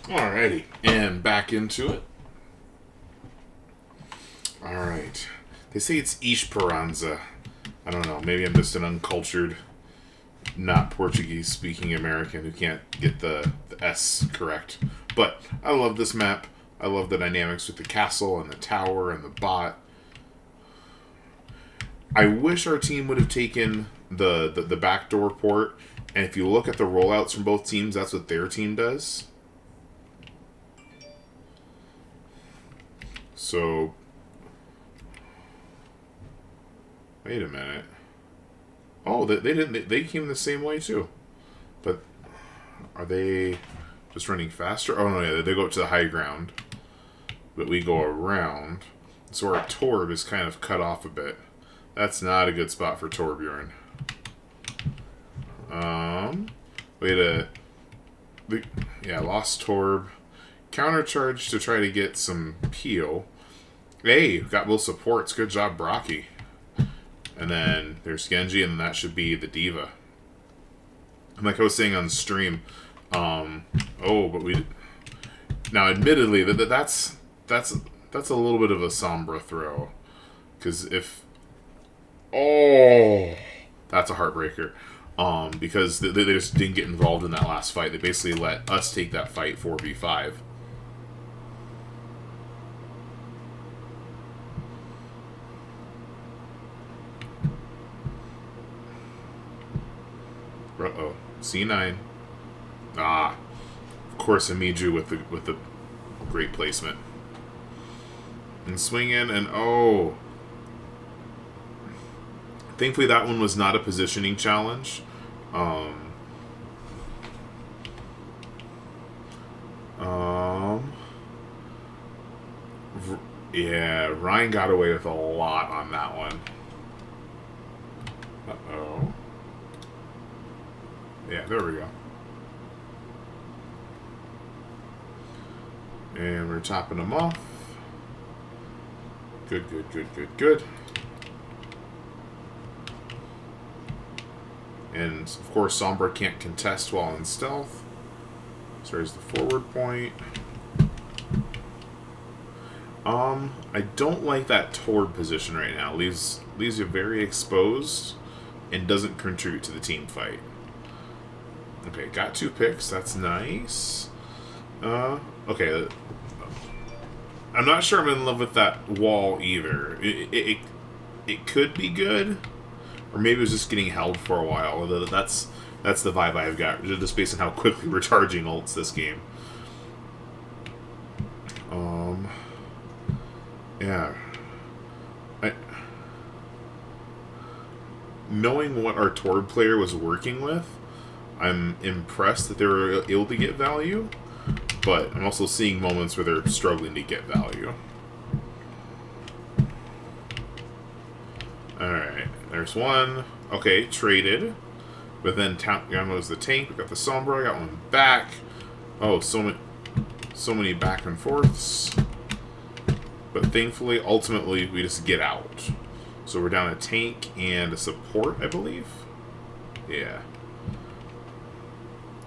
Alrighty, and back into it. Alright. They say it's Esperanza. I don't know, maybe I'm just an uncultured, not Portuguese speaking American who can't get the S correct. But I love this map. I love the dynamics with the castle and the tower and the bot. I wish our team would have taken the backdoor port. And if you look at the rollouts from both teams, that's what their team does. So, wait a minute. Oh, they didn't. They came the same way too. But are they just running faster? Oh no, yeah, they go up to the high ground, but we go around. So our Torb is kind of cut off a bit. That's not a good spot for Torbjorn. Lost Torb. Countercharge to try to get some peel. Hey, got both supports. Good job, Brocky. And then there's Genji, and that should be the Diva. And like I was saying on stream, but we now admittedly that's a little bit of a Sombra throw, because that's a heartbreaker. Because they just didn't get involved in that last fight. They basically let us take that fight 4v5. Uh-oh. C9. Of course Amiju with the great placement. And swing in and thankfully that one was not a positioning challenge. Yeah, Ryan got away with a lot on that one. Uh-oh. Yeah, there we go. And we're topping them off. Good. And, of course, Sombra can't contest while in stealth. So there's the forward point. I don't like that Torb position right now. Leaves you very exposed and doesn't contribute to the team fight. Okay, got 2 picks. That's nice. Okay. I'm not sure I'm in love with that wall either. It could be good, or maybe it was just getting held for a while. That's the vibe I've got, just based on how quickly we're charging ults this game. Yeah. Knowing what our Torb player was working with, I'm impressed that they were able to get value, but I'm also seeing moments where they're struggling to get value. Alright, there's one. Okay, traded. But then was the tank. We got the Sombra. I got one back. Oh, so many back and forths. But thankfully, ultimately, we just get out. So we're down a tank and a support, I believe. Yeah.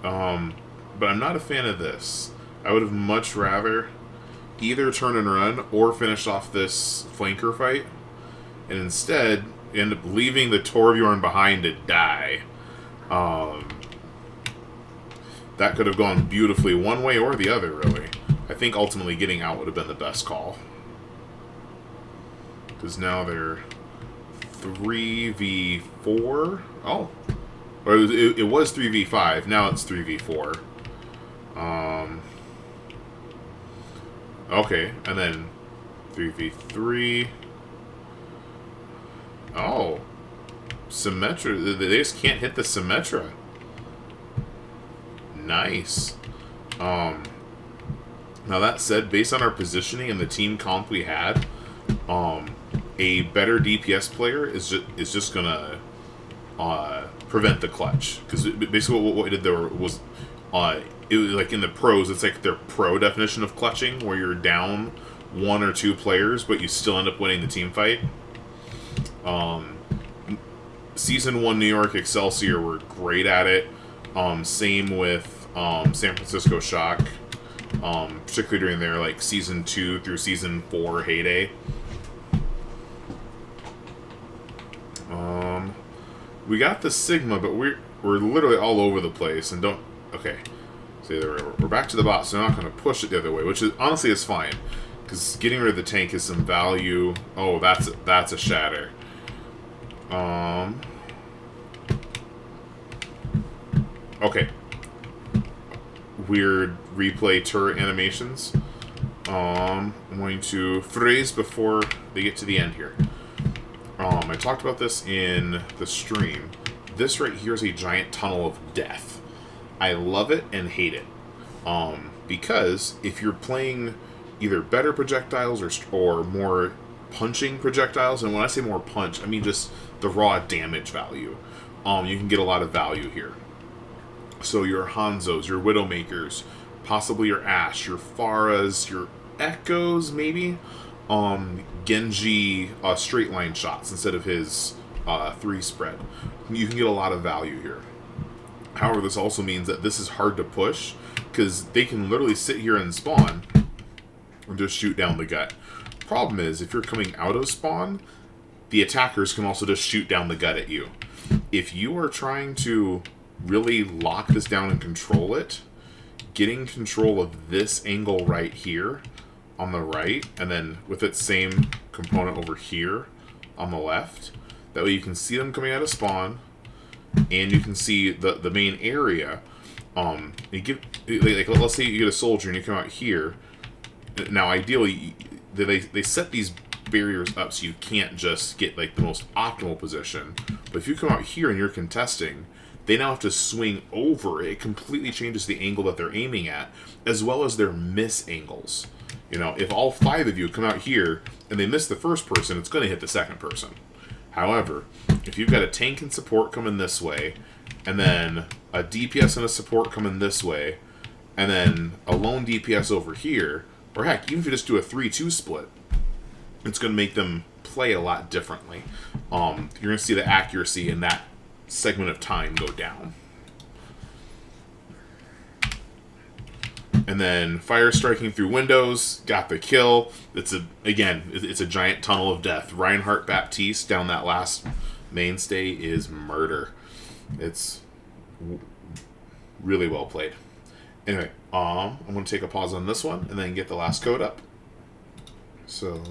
But I'm not a fan of this. I would have much rather either turn and run or finish off this flanker fight, and instead end up leaving the Torbjorn behind to die. That could have gone beautifully one way or the other, really. I think ultimately getting out would have been the best call. Because now they're 3v4. Oh. Or it was 3v5. Now it's 3v4. Okay. And then 3v3. Oh. Symmetra. They just can't hit the Symmetra. Nice. Now that said, based on our positioning and the team comp we had, a better DPS player is just gonna prevent the clutch, because basically what we did there was it was like in the pros, it's like their pro definition of clutching, where you're down 1 or 2 players but you still end up winning the team fight. Season 1 New York Excelsior were great at it. Same with San Francisco Shock. particularly during their like season 2 through season 4 heyday. We got the Sigma, but we're literally all over the place and don't. Okay, so we're back to the bot, so I'm not going to push it the other way, which is honestly is fine, because getting rid of the tank is some value. Oh, that's a shatter. Okay. Weird replay turret animations. I'm going to freeze before they get to the end here. I talked about this in the stream. This right here is a giant tunnel of death. I love it and hate it. Because if you're playing either better projectiles or more punching projectiles, and when I say more punch, I mean just the raw damage value, you can get a lot of value here. So your Hanzos, your Widowmakers, possibly your Ashe, your Pharas, your Echoes, maybe, Genji straight line shots instead of his 3 spread. You can get a lot of value here. However, this also means that this is hard to push, because they can literally sit here and spawn and just shoot down the gut. Problem is, if you're coming out of spawn, the attackers can also just shoot down the gut at you. If you are trying to really lock this down and control it, getting control of this angle right here on the right, and then with its same component over here on the left, that way you can see them coming out of spawn, and you can see the main area. Let's say you get a soldier and you come out here. Now, ideally, they set these barriers up so you can't just get like the most optimal position. But if you come out here and you're contesting, they now have to swing over. It completely changes the angle that they're aiming at, as well as their miss angles. You know, if all 5 of you come out here and they miss the first person, it's going to hit the second person. However, if you've got a tank and support coming this way, and then a DPS and a support coming this way, and then a lone DPS over here, or heck, even if you just do a 3-2 split, it's going to make them play a lot differently. You're going to see the accuracy in that segment of time go down. And then fire striking through windows, got the kill. It's a giant tunnel of death. Reinhardt Baptiste down that last mainstay is murder. It's really well played. Anyway, I'm going to take a pause on this one and then get the last code up. So